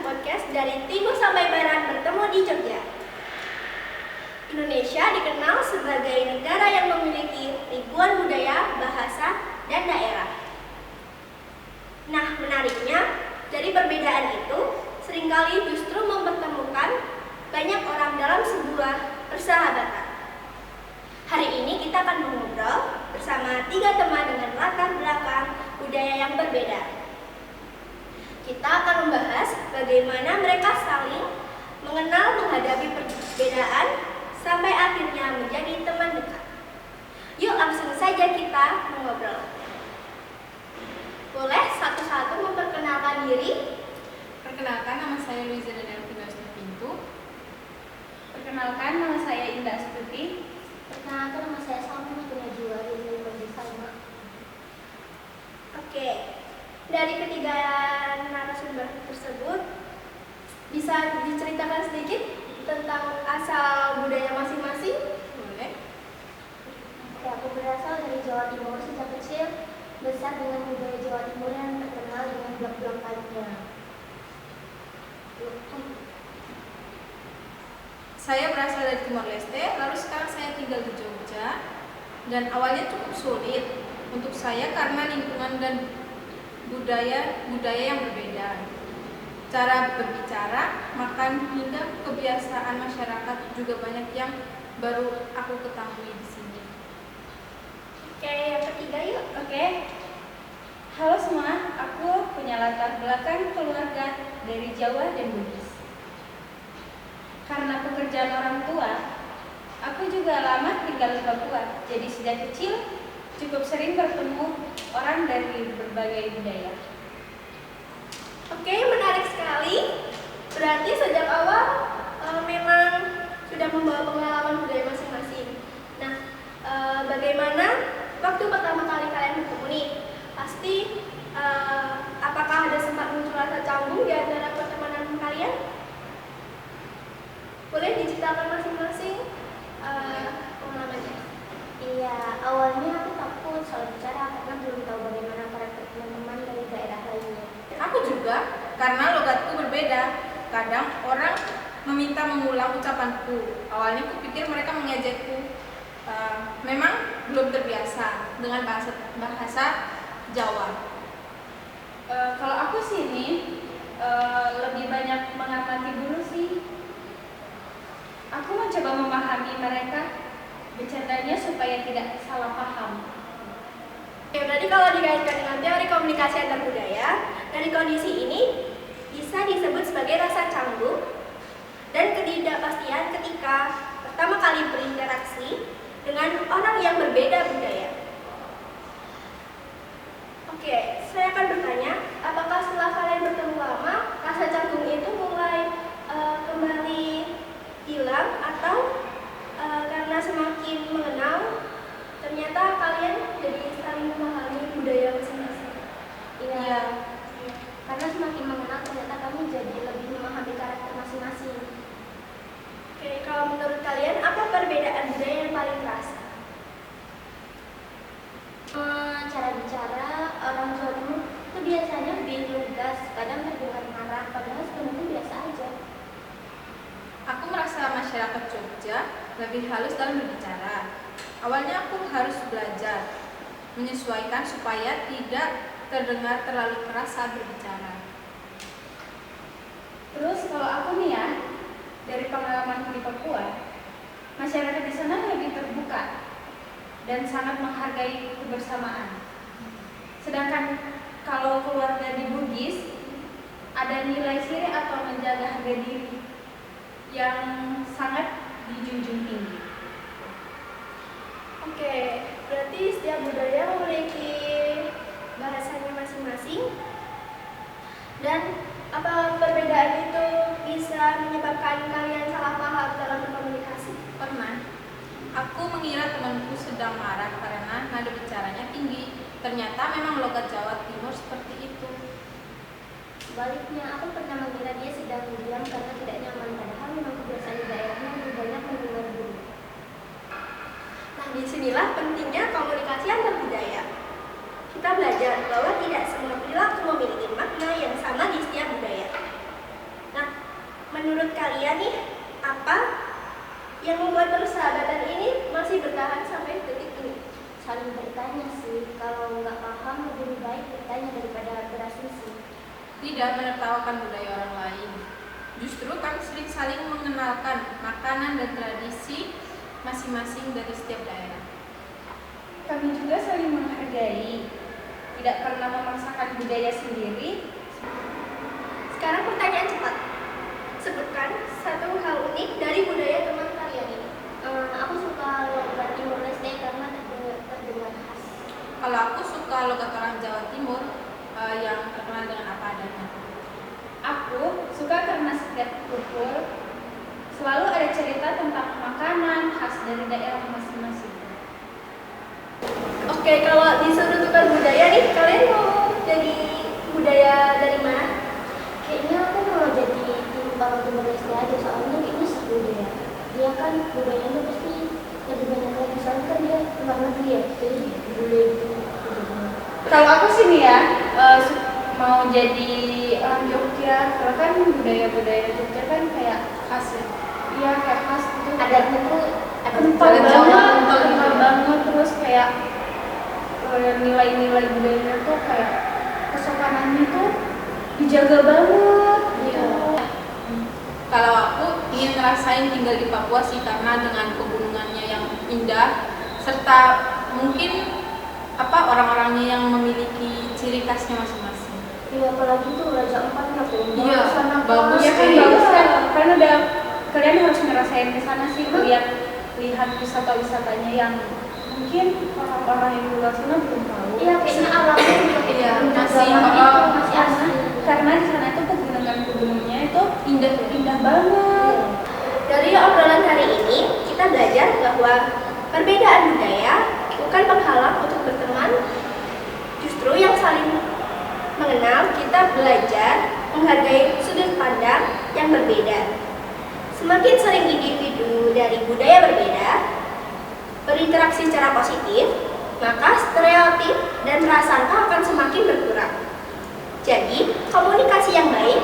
podcast dari timur sampai barat bertemu di Jogja. Indonesia dikenal sebagai negara yang memiliki ribuan budaya, bahasa, dan daerah. Nah, menariknya, dari perbedaan itu, seringkali justru mempertemukan banyak orang dalam sebuah persahabatan. Hari ini kita akan mengobrol bersama 3 teman dengan latar belakang budaya yang berbeda. Kita akan membahas bagaimana mereka saling mengenal menghadapi perbedaan sampai akhirnya menjadi teman dekat. Yuk langsung saja kita mengobrol. Boleh satu-satu memperkenalkan diri? Perkenalkan, nama saya Luiza Delvina Pintu. Perkenalkan, nama saya Indah Astuti. Perkenalkan, nama saya Salma Najwa dari Salma. Oke, dari ketiga narasumber tersebut bisa diceritakan sedikit tentang asal budaya masing-masing? Boleh. Aku berasal dari Jawa Timur. Sejak kecil besar dengan budaya Jawa Timur yang terkenal dengan blok-blok kalinya. Saya berasal dari Timor Leste, lalu sekarang saya tinggal di Jogja. Dan awalnya cukup sulit untuk saya karena lingkungan dan budaya yang berbeda. Cara berbicara, makan, hingga kebiasaan masyarakat juga banyak yang baru aku ketahui di sini. Oke, yang ketiga yuk. Oke. Halo semua, aku punya latar belakang keluarga dari Jawa dan Bugis. Karena pekerjaan orang tua, aku juga lama tinggal di Papua. Jadi sejak kecil cukup sering bertemu orang dari berbagai budaya. Oke, menarik sekali. Berarti sejak awal memang sudah membawa pengalaman budaya masing-masing. Nah, bagaimana waktu pertama kali kalian bertemu nih? Pasti apakah ada sempat muncul rasa canggung di antara pertemanan kalian? Boleh diceritakan masing-masing pengalamannya? Iya, awalnya aku takut soal bicara karena belum tahu bagaimana karakter teman-teman dari daerah lainnya. Aku juga, karena logatku berbeda. Kadang orang meminta mengulang ucapanku. Awalnya aku pikir mereka mengejekku. Memang belum terbiasa dengan bahasa Jawa. Kalau aku sini lebih banyak mengamati dulu sih. Aku mencoba memahami mereka, bercandanya supaya tidak salah paham. Oke, berarti kalau dikaitkan dengan teori komunikasi antar budaya, dari kondisi ini bisa disebut sebagai rasa canggung dan ketidakpastian ketika pertama kali berinteraksi dengan orang yang berbeda budaya. Oke, saya akan bertanya, apakah setelah kalian bertemu lama, rasa canggung itu mulai kembali hilang atau karena semakin mengenal, ternyata kalian jadi saling memahami budaya masing-masing? Iya, karena semakin mengenal ternyata kami jadi lebih memahami karakter masing-masing. Oke, kalau menurut kalian, apa perbedaan budaya yang paling terasa? Cara bicara orang Jawa Timur itu biasanya lebih lugas, kadang terdengar marah, padahal sebenarnya biasa aja. Aku merasa masyarakat Jogja lebih halus dalam berbicara. Awalnya aku harus belajar menyesuaikan supaya tidak terdengar terlalu keras saat berbicara. Terus kalau aku nih ya, dari pengalaman di Papua, masyarakat di sana lebih terbuka dan sangat menghargai kebersamaan. Sedangkan kalau keluarga di Bugis, ada nilai siri atau menjaga harga diri yang sangat dijunjung tinggi. Oke, berarti setiap budaya memiliki bahasanya masing-masing. Dan apa perbedaan itu bisa menyebabkan kalian salah paham dalam berkomunikasi? Pernah, aku mengira temanku sedang marah karena nada bicaranya tinggi. Ternyata memang logat Jawa Timur seperti itu. Sebaliknya, aku pernah mengira dia sedang diam karena tidak nyaman, padahal memang kebiasaan di daerahnya lebih banyak mendengar dulu. Nah, disinilah pentingnya komunikasi antar budaya. Kita belajar bahwa tidak semua perilaku memiliki makna yang sama di setiap budaya. masih bertahan sampai detik ini? Saling bertanya sih, kalau nggak paham lebih baik bertanya daripada berasumsi. Tidak menertawakan budaya orang lain. Justru kami sering saling mengenalkan makanan dan tradisi masing-masing dari setiap daerah. Kami juga saling menghargai, tidak pernah memaksakan budaya sendiri. Sekarang pertanyaan cepat. Sebutkan satu hal unik dari budaya teman kalian ini. Aku suka logat Timor Leste karena terdengar khas. Kalau aku suka logat orang Jawa Timur yang terkenal dengan apa adanya. Aku suka karena setiap kumpul selalu ada cerita tentang makanan khas dari daerah masing-masing. Oke, kalau disuruh tukar budaya nih, kalian mau jadi budaya dari mana? Kayaknya aku mau jadi orang Timor Leste aja, soalnya kayaknya seru deh ya. Dia kan budayanya pasti lebih banyak lagi, soalnya kan dia luar negeri ya, jadi boleh gitu. Kalau aku sih nih ya, mau jadi orang Jogja, karena kan budaya-budaya Jogja kan kayak Khas ya. iya kayak khas gitu. Adatnya tuh kental Jawa banget, kental kental gitu. banget, terus kayak nilai-nilai budayanya tuh kayak kesopanannya tuh dijaga banget gitu. Kalau aku ingin ngerasain tinggal di Papua sih, karena dengan pegunungannya yang indah serta mungkin orang-orangnya yang memiliki ciri khasnya masing-masing. Iya, apalagi tuh Raja Empatnya tuh. Iya, sana bagus Iya kan sih. bagus kan, karena udah kalian harus ngerasain ke sana sih, lihat wisata-wisatanya yang mungkin orang-orang yang di luar sana belum tahu. Iya, kayaknya alamnya juga Iya, masih masih asli. Karena di sana itu pegunungan-pegunungnya itu Indah ya. indah banget. Dari obrolan hari ini, kita belajar bahwa perbedaan budaya bukan penghalang untuk berteman. Justru yang saling mengenal, kita belajar menghargai sudut pandang yang berbeda. Semakin sering individu dari budaya berbeda berinteraksi secara positif, maka stereotip dan prasangka akan semakin berkurang. Jadi, komunikasi yang baik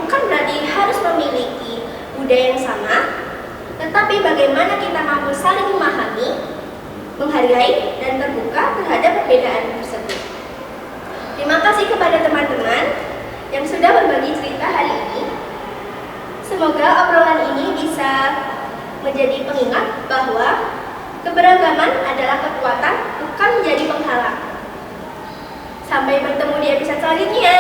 bukan berarti harus memiliki budaya yang sama, tetapi bagaimana kita mampu saling memahami, menghargai, dan terbuka terhadap perbedaan tersebut. Terima kasih kepada teman-teman yang sudah berbagi cerita hari ini. Semoga obrolan ini bisa menjadi pengingat bahwa keberagaman adalah kekuatan, bukan menjadi penghalang. Sampai bertemu di episode selanjutnya.